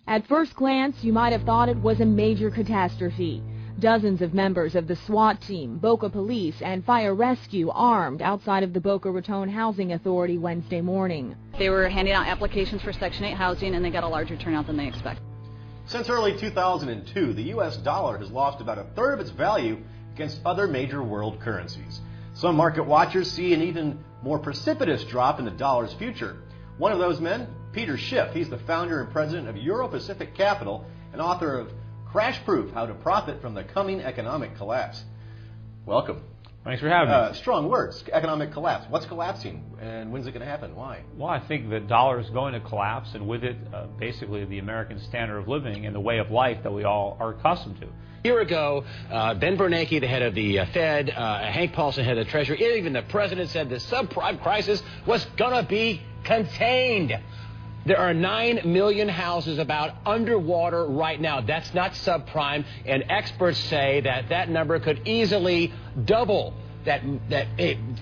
At first glance, you might have thought it was a major catastrophe. Dozens of members of the SWAT team, Boca Police, and Fire Rescue armed outside of the Boca Raton Housing Authority Wednesday morning. They were handing out applications for Section 8 housing, and they got a larger turnout than they expected. Since early 2002, the U.S. dollar has lost about a third of its value against other major world currencies. Some market watchers see an even more precipitous drop in the dollar's future. One of those men, Peter Schiff. He's the founder and president of Euro-Pacific Capital and author of Crash Proof: How to Profit from the Coming Economic Collapse. Welcome. Thanks for having me. Strong words, economic collapse. What's collapsing and when's it going to happen? Why? Well, I think the dollar is going to collapse, and with it, basically the American standard of living and the way of life that we all are accustomed to. A year ago, Ben Bernanke, the head of the Fed, Hank Paulson, head of the Treasury, even the president said the subprime crisis was going to be contained. There are 9 million houses about underwater right now. That's not subprime, and experts say that that number could easily double. That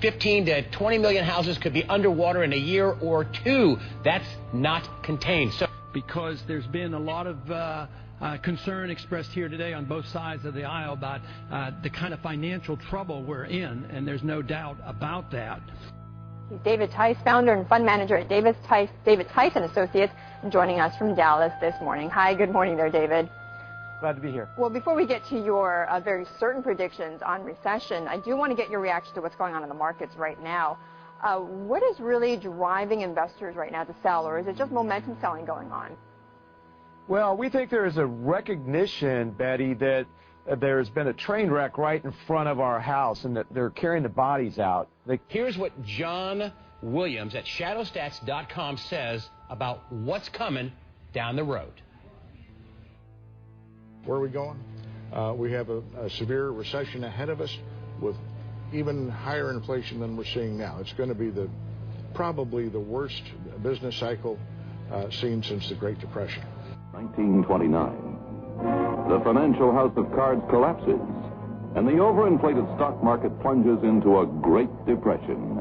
15 to 20 million houses could be underwater in a year or two. That's not contained. So, because there's been a lot of concern expressed here today on both sides of the aisle about the kind of financial trouble we're in, and there's no doubt about that. He's David Tice, founder and fund manager at David Tice and Associates, joining us from Dallas this morning. Hi, good morning there, David. Glad to be here. Well, before we get to your very certain predictions on recession, I do want to get your reaction to what's going on in the markets right now. What is really driving investors right now to sell, or is it just momentum selling going on? Well, we think there is a recognition, Betty, that there's been a train wreck right in front of our house and that they're carrying the bodies out. Here's what John Williams at shadowstats.com says about what's coming down the road. Where are we going? We have a severe recession ahead of us with even higher inflation than we're seeing now. It's going to be probably the worst business cycle seen since the Great Depression. 1929. The financial house of cards collapses, and the overinflated stock market plunges into a Great Depression.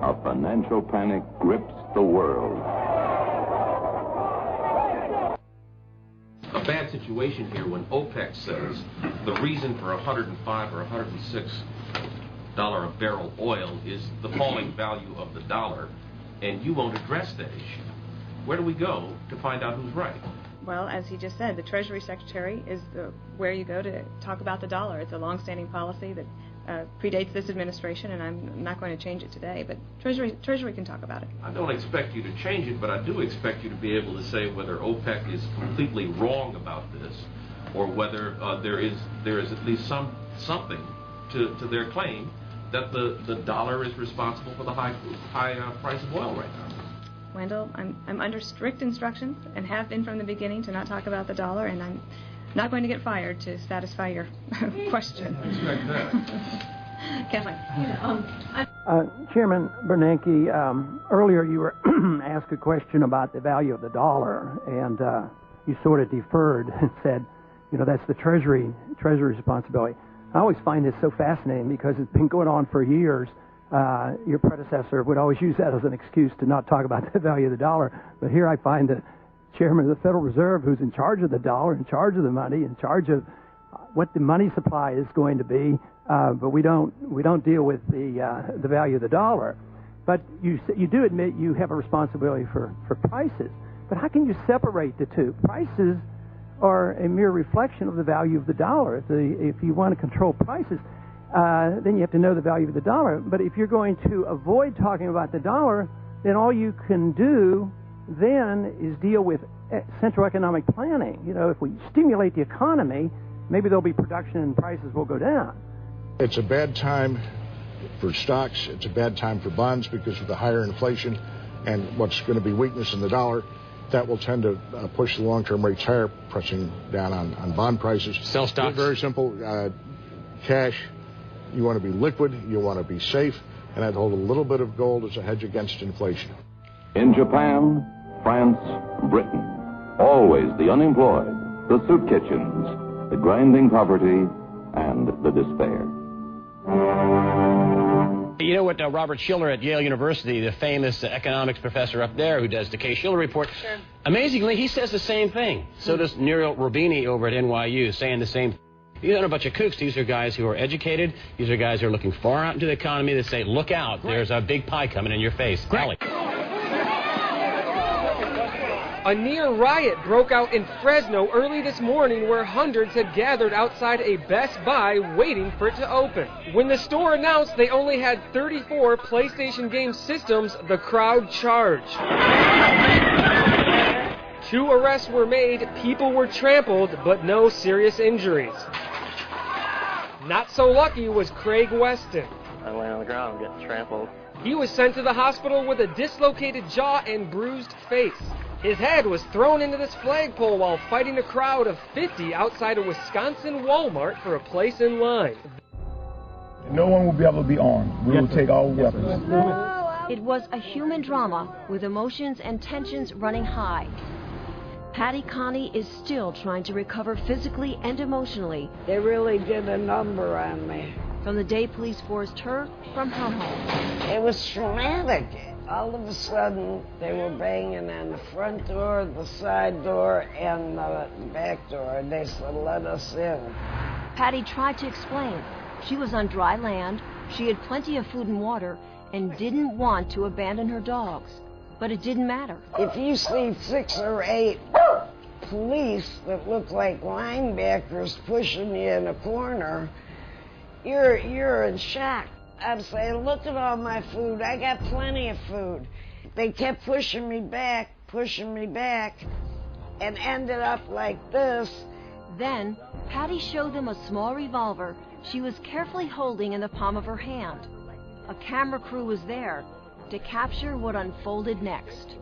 A financial panic grips the world. A bad situation here when OPEC says the reason for $105 or $106 a barrel oil is the falling value of the dollar, and you won't address that issue. Where do we go to find out who's right? Well, as he just said, the Treasury Secretary is where you go to talk about the dollar. It's a long-standing policy that predates this administration, and I'm not going to change it today, but Treasury can talk about it. I don't expect you to change it, but I do expect you to be able to say whether OPEC is completely wrong about this, or whether there is at least something to their claim that the dollar is responsible for the high price of oil right now. Wendell, I'm under strict instructions and have been from the beginning to not talk about the dollar, and I'm not going to get fired to satisfy your question. I expect that. Kathleen. Chairman Bernanke, earlier you were asked a question about the value of the dollar, and you sort of deferred and said, that's the Treasury responsibility. I always find this so fascinating because it's been going on for years. Your predecessor would always use that as an excuse to not talk about the value of the dollar. But here I find the chairman of the Federal Reserve, who's in charge of the dollar, in charge of the money, in charge of what the money supply is going to be. But we don't deal with the value of the dollar. But you do admit you have a responsibility for prices. But how can you separate the two? Prices are a mere reflection of the value of the dollar. If you want to control prices, then you have to know the value of the dollar. But if you're going to avoid talking about the dollar, then all you can do then is deal with central economic planning. If we stimulate the economy, maybe there'll be production and prices will go down. It's a bad time for stocks. It's a bad time for bonds because of the higher inflation and what's going to be weakness in the dollar. That will tend to push the long-term rates higher, pressing down on bond prices. Sell stocks. Very simple. Cash. You want to be liquid, you want to be safe, and I'd hold a little bit of gold as a hedge against inflation. In Japan, France, Britain, always the unemployed, the soup kitchens, the grinding poverty, and the despair. You know what, Robert Schiller at Yale University, the famous economics professor up there who does the K. Schiller report, Sure. Amazingly, he says the same thing. So does Nuriel Rubini over at NYU, saying the same thing. These aren't a bunch of kooks. These are guys who are educated. These are guys who are looking far out into the economy that say, look out, there's a big pie coming in your face. Allie. A near riot broke out in Fresno early this morning where hundreds had gathered outside a Best Buy waiting for it to open. When the store announced they only had 34 PlayStation game systems, the crowd charged. 2 arrests were made, people were trampled, but no serious injuries. Not so lucky was Craig Weston. I lay on the ground getting trampled. He was sent to the hospital with a dislocated jaw and bruised face. His head was thrown into this flagpole while fighting a crowd of 50 outside a Wisconsin Walmart for a place in line. No one will be able to be armed. We will take all weapons. It was a human drama with emotions and tensions running high. Patty Connie is still trying to recover physically and emotionally. They really did a number on me. From the day police forced her from her home. It was traumatic. All of a sudden, they were banging on the front door, the side door, and the back door. They said, let us in. Patty tried to explain. She was on dry land, she had plenty of food and water, and didn't want to abandon her dogs. But it didn't matter. If you see 6 or 8 police that look like linebackers pushing you in a corner, you're in shock. I'm saying, look at all my food. I got plenty of food. They kept pushing me back, and ended up like this. Then, Patty showed them a small revolver she was carefully holding in the palm of her hand. A camera crew was there to capture what unfolded next.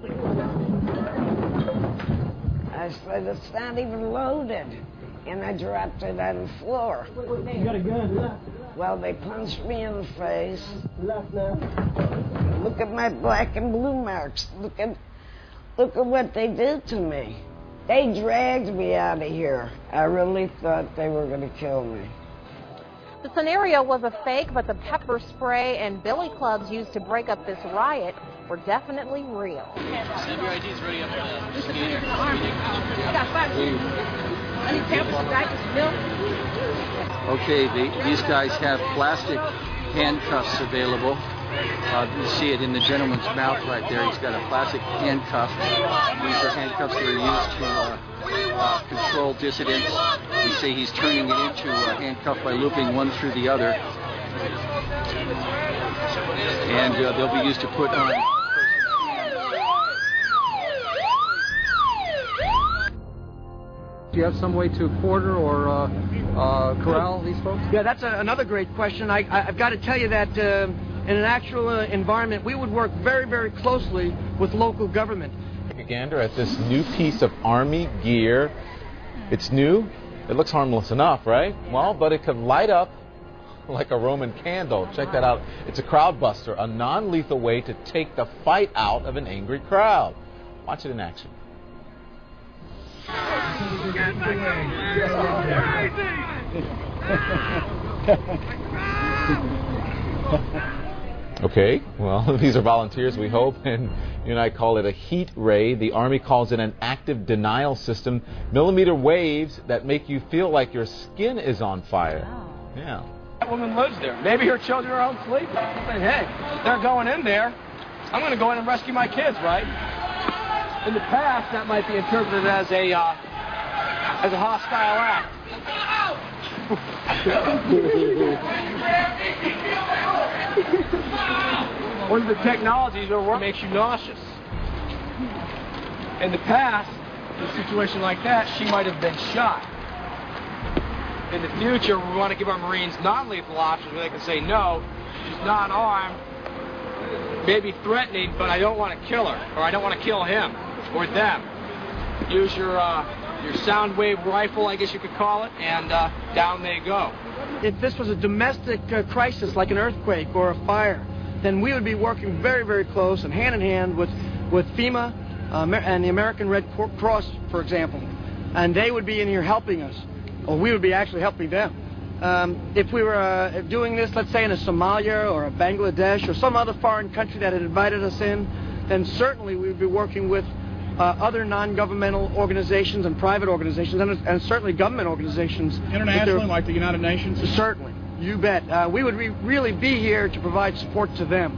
I said, it's not even loaded. And I dropped it on the floor. You got a gun? Well, they punched me in the face. Look at my black and blue marks. Look at what they did to me. They dragged me out of here. I really thought they were going to kill me. The scenario was a fake, but the pepper spray and billy clubs used to break up this riot were definitely real. CBID's ready up to the scanner. I got 5. I need peppers, diapers, milk. Okay, these guys have plastic handcuffs available. You see it in the gentleman's mouth right there. He's got a plastic handcuff. These are handcuffs that are used to control dissidents. We say he's turning it into a handcuff by looping one through the other. And they'll be used to put on. Do you have some way to quarter or corral these folks? Yeah, that's another great question. I've got to tell you that in an actual environment, we would work very, very closely with local government. Take a gander at this new piece of Army gear. It's new. It looks harmless enough, right? Well, but it could light up like a Roman candle. Check that out. It's a crowd buster, a non-lethal way to take the fight out of an angry crowd. Watch it in action. Okay, well, these are volunteers, we hope, and you and I call it a heat ray. The Army calls it an active denial system. Millimeter waves that make you feel like your skin is on fire. Wow. Yeah. That woman lives there. Maybe her children are home sleeping. Saying, hey, they're going in there. I'm going to go in and rescue my kids, right? In the past, that might be interpreted as a hostile act. One of the technologies that makes you nauseous. In the past, in a situation like that, she might have been shot. In the future, we want to give our Marines non-lethal options where they can say, no, she's not armed, maybe threatening, but I don't want to kill her, or I don't want to kill him, or them. Use your sound wave rifle, I guess you could call it, and down they go. If this was a domestic crisis like an earthquake or a fire, then we would be working very, very close and hand in hand with FEMA and the American Red Cross, for example. And they would be in here helping us, or we would be actually helping them. If we were doing this, let's say in a Somalia or a Bangladesh or some other foreign country that had invited us in, then certainly we would be working with other non-governmental organizations and private organizations, and certainly government organizations. Internationally, like the United Nations? Certainly. You bet. We would really be here to provide support to them.